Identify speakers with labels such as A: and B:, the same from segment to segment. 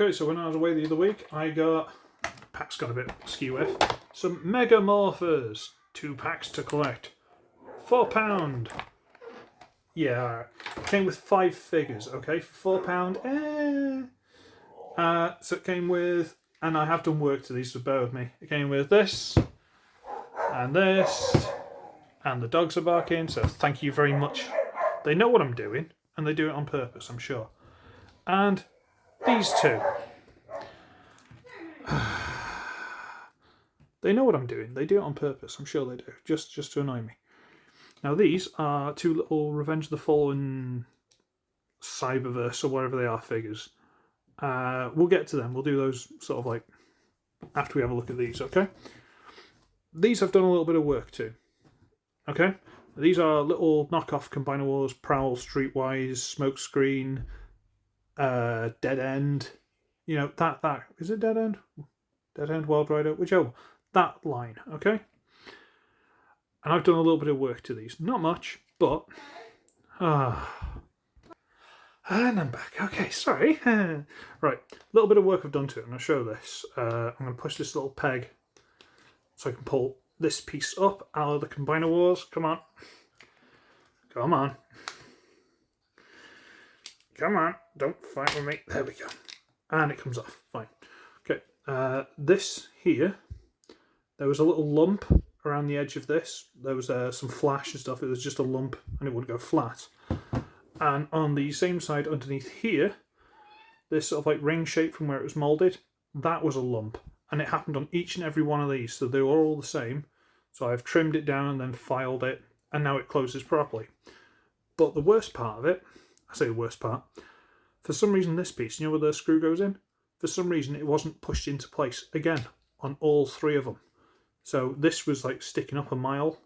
A: Okay, so when I was away the other week, I got, pack's got a bit skew with, some Mega Morphers. 2 packs to collect. £4. Yeah, came with 5 figures, okay, for £4. So it came with, and I have done work to these, so bear with me. It came with this, and the dogs are barking, so thank you very much. They know what I'm doing, and they do it on purpose, I'm sure. And these 2. They know what I'm doing. They do it on purpose. I'm sure they do. Just to annoy me. Now these are 2 little Revenge of the Fallen Cyberverse or whatever they are figures. We'll get to them. We'll do those sort of like after we have a look at these, okay? These I've done a little bit of work to. Okay? These are little knockoff Combiner Wars, Prowl, Streetwise, Smokescreen, Dead End. You know, that. Is it Dead End? Dead End, Wild Rider, whichever. That line, okay? And I've done a little bit of work to these. Not much, but... and I'm back. Okay, sorry. Right, a little bit of work I've done to it, and I'll show this. I'm going to push this little peg so I can pull this piece up out of the Combiner Wars. Come on. Come on. Come on. Don't fight with me. There we go. And it comes off. Fine. Okay, this here, there was a little lump around the edge of this. There was some flash and stuff. It was just a lump and it would go flat. And on the same side underneath here, this sort of like ring shape from where it was moulded, that was a lump. And it happened on each and every one of these, so they were all the same. So I've trimmed it down and then filed it, and now it closes properly. But the worst part of it, I say the worst part, for some reason this piece, you know where the screw goes in? For some reason it wasn't pushed into place, again, on all 3 of them. So this was like sticking up a mile,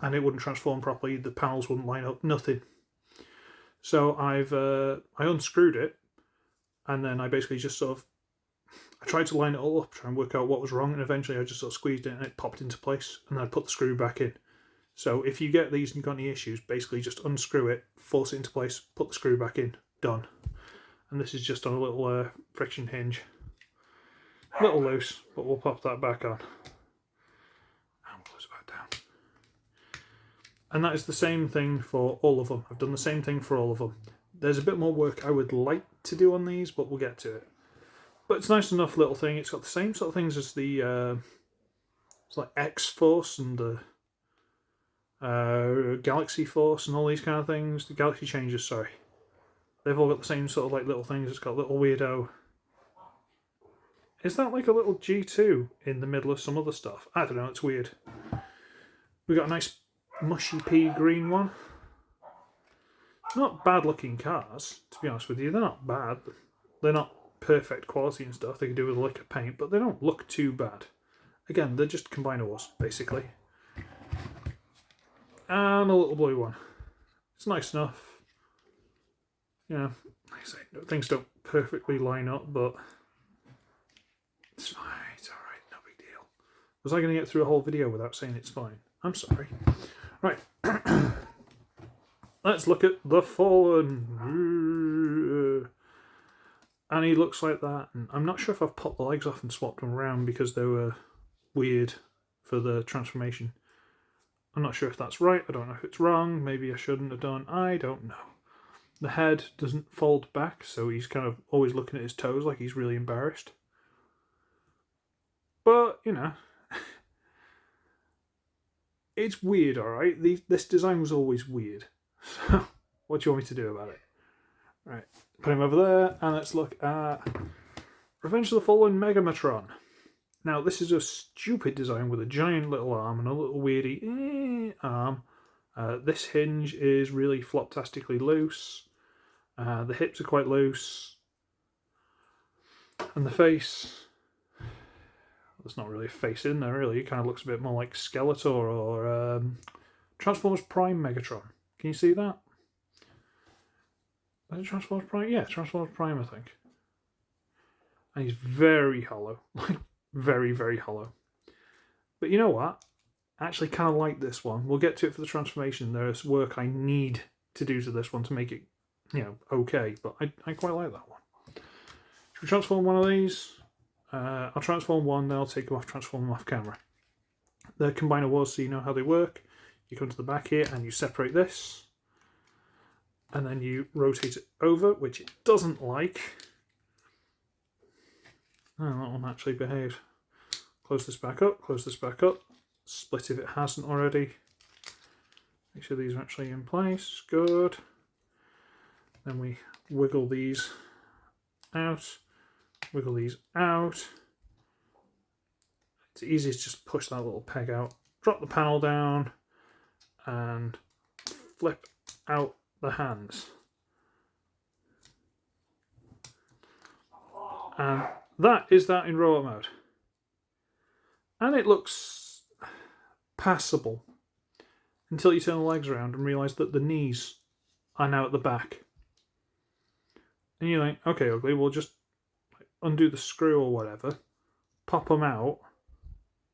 A: and it wouldn't transform properly, the panels wouldn't line up, nothing. So I unscrewed it, and then I basically just sort of, I tried to line it all up, try and work out what was wrong, and eventually I just sort of squeezed it and it popped into place, and then I put the screw back in. So if you get these and you've got any issues, basically just unscrew it, force it into place, put the screw back in, done. And this is just on a little friction hinge. A little loose, but we'll pop that back on. And close it back down. And that is the same thing for all of them. I've done the same thing for all of them. There's a bit more work I would like to do on these, but we'll get to it. But it's a nice enough little thing. It's got the same sort of things as the it's like X-Force and the Galaxy Force and all these kind of things. The Galaxy Changers, sorry. They've all got the same sort of like little things. It's got a little weirdo. Is that like a little G2 in the middle of some other stuff? I don't know, it's weird. We got a nice mushy pea green one. Not bad looking cars, to be honest with you. They're not bad. They're not perfect quality and stuff. They can do with a lick of paint, but they don't look too bad. Again, they're just Combiner Wars, basically. And a little blue one. It's nice enough. You know, like I say, things don't perfectly line up, but it's fine. It's alright, no big deal. Was I going to get through a whole video without saying it's fine? I'm sorry. Right. Let's look at the Fallen. And he looks like that. And I'm not sure if I've popped the legs off and swapped them around because they were weird for the transformation. I'm not sure if that's right. I don't know if it's wrong. Maybe I shouldn't have done. I don't know. The head doesn't fold back, so he's kind of always looking at his toes like he's really embarrassed. But, you know, it's weird, alright? This design was always weird. So, what do you want me to do about it? Right, put him over there, and let's look at Revenge of the Fallen Megamatron. Now, this is a stupid design with a giant little arm and a little weirdy arm. This hinge is really floptastically loose. The hips are quite loose. And the face, there's not really a face in there, really. It kind of looks a bit more like Skeletor or Transformers Prime Megatron. Can you see that? Is it Transformers Prime? Yeah, Transformers Prime, I think. And he's very hollow. Like, very, very hollow. But you know what? I actually kind of like this one. We'll get to it for the transformation. There's work I need to do to this one to make it, you know, okay. But I quite like that one. Should we transform one of these? I'll transform one, then I'll take them off, transform them off camera. The combiner was, so you know how they work. You come to the back here and you separate this. And then you rotate it over, which it doesn't like. Oh, that one actually behaved. Close this back up, close this back up. Split if it hasn't already. Make sure these are actually in place. Good. Then we wiggle these out. Wiggle these out. It's easy to just push that little peg out. Drop the panel down and flip out the hands. And that is that in robot mode. And it looks passable until you turn the legs around and realise that the knees are now at the back. And you're like, okay, Ugly, we'll just undo the screw or whatever, pop them out,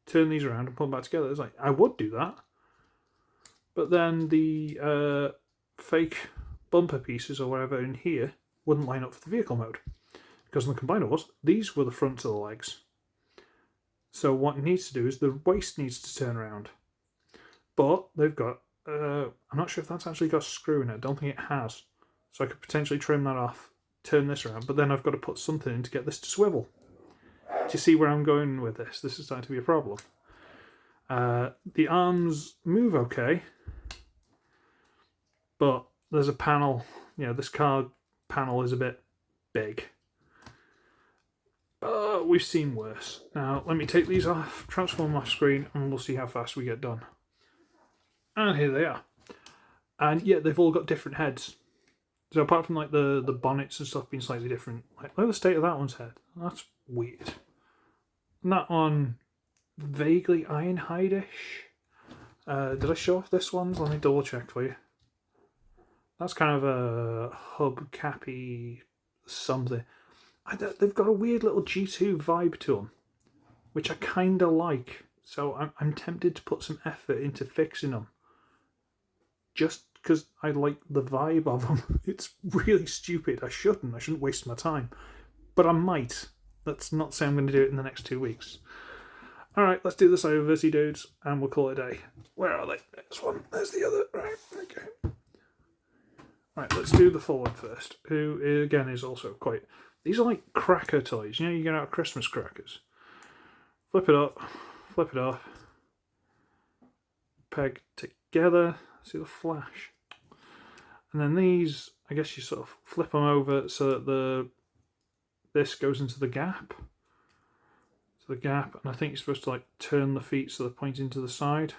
A: turn these around and put them back together. It's like, I would do that. But then the fake bumper pieces or whatever in here wouldn't line up for the vehicle mode. Because in the combiner was, these were the fronts of the legs. So what it needs to do is the waist needs to turn around. But they've got, I'm not sure if that's actually got a screw in it. I don't think it has. So I could potentially trim that off, turn this around, but then I've got to put something in to get this to swivel. Do you see where I'm going with this? This is starting to be a problem. The arms move okay, but there's a panel, this card panel is a bit big. But we've seen worse. Now, let me take these off, transform off screen, and we'll see how fast we get done. And here they are. And yeah, they've all got different heads. So apart from like the bonnets and stuff being slightly different, like look at the state of that one's head. That's weird. And that one, vaguely Ironhide-ish. Did I show off this one? Let me double check for you. That's kind of a hubcappy something. They've got a weird little G2 vibe to them, which I kind of like. So I'm tempted to put some effort into fixing them. Just because I like the vibe of them. It's really stupid. I shouldn't waste my time. But I might. Let's not say I'm going to do it in the next 2 weeks. Alright, let's do this over, dudes, and we'll call it a day. Where are they? There's one, there's the other. Right, okay. Right, let's do the full one first, who, again, is also quite... These are like cracker toys. You get out Christmas crackers. Flip it up, flip it off. Peg together. See the flash. And then these, I guess you sort of flip them over so that this goes into the gap. So the gap, and I think you're supposed to like turn the feet so they're pointing to the side.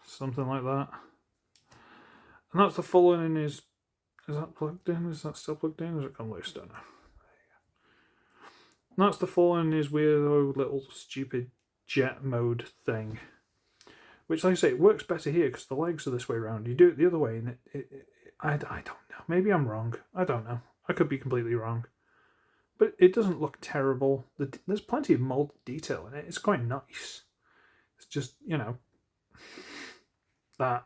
A: Something like that. And that's the full one in his... Is that plugged in? Is that still plugged in? Or is it gone loose? Don't know. And that's the full in his weird little stupid jet mode thing. Which, like I say, it works better here because the legs are this way around. You do it the other way and I don't know. Maybe I'm wrong. I don't know. I could be completely wrong. But it doesn't look terrible. There's plenty of mold detail in it. It's quite nice. It's just, that.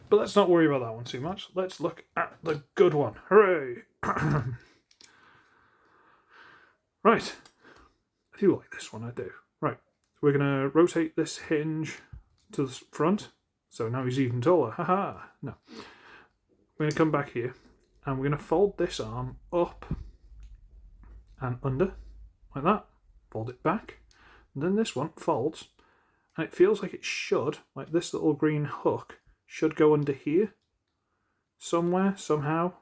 A: But let's not worry about that one too much. Let's look at the good one. Hooray! Right. I do like this one, I do. Right. We're going to rotate this hinge to the front. So now he's even taller. Haha! No. We're going to come back here. And we're going to fold this arm up and under. Like that. Fold it back. And then this one folds. And it feels like it should, like this little green hook, should go under here somewhere, somehow.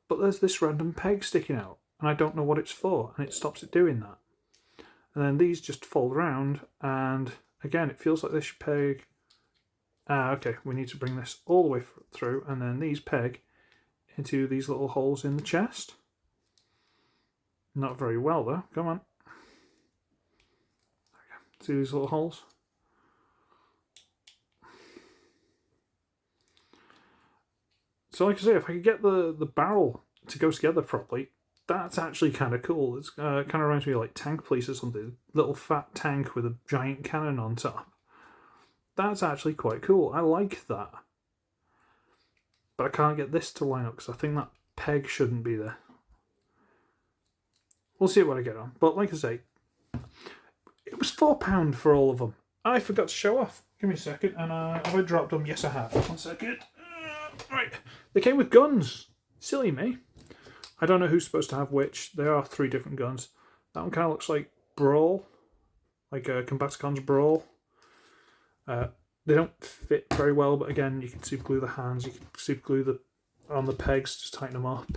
A: But there's this random peg sticking out, and I don't know what it's for, and it stops it doing that. And then these just fold around, and again, it feels like this peg... okay, we need to bring this all the way through, and then these peg into these little holes in the chest. Not very well, though. Come on. See these little holes? So like I say, if I could get the barrel to go together properly, that's actually kind of cool. It's kind of reminds me of like Tank Police or something. Little fat tank with a giant cannon on top. That's actually quite cool. I like that. But I can't get this to line up because I think that peg shouldn't be there. We'll see what I get on. But like I say, it was £4 for all of them. I forgot to show off. Give me a second. And have I dropped them? Yes, I have. 1 second. Right. They came with guns. Silly me. I don't know who's supposed to have which. There are 3 different guns. That one kind of looks like Brawl. Like Combaticons Brawl. They don't fit very well, but again, you can super glue the hands. You can super glue on the pegs, just tighten them up.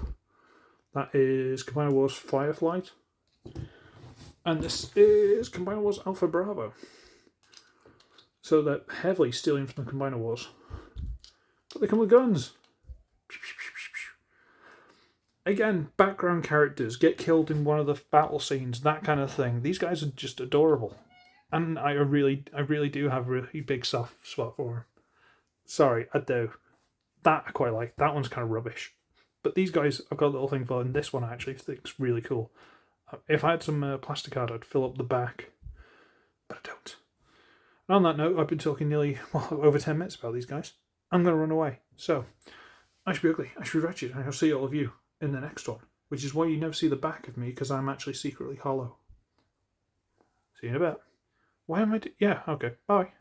A: That is Combiner Wars Fireflight. And this is Combiner Wars Alpha Bravo. So they're heavily stealing from the Combiner Wars. But they come with guns. Again, background characters get killed in one of the battle scenes, that kind of thing. These guys are just adorable. And I really do have a really big soft spot for them. Sorry, I do. That I quite like. That one's kind of rubbish. But these guys, I've got a little thing for, and this one I actually think is really cool. If I had some plastic card, I'd fill up the back. But I don't. And on that note, I've been talking nearly over 10 minutes about these guys. I'm going to run away. So, I should be ugly. I should be wretched. And I'll see all of you in the next one. Which is why you never see the back of me, because I'm actually secretly hollow. See you in a bit. Why am I... Yeah, okay. Bye.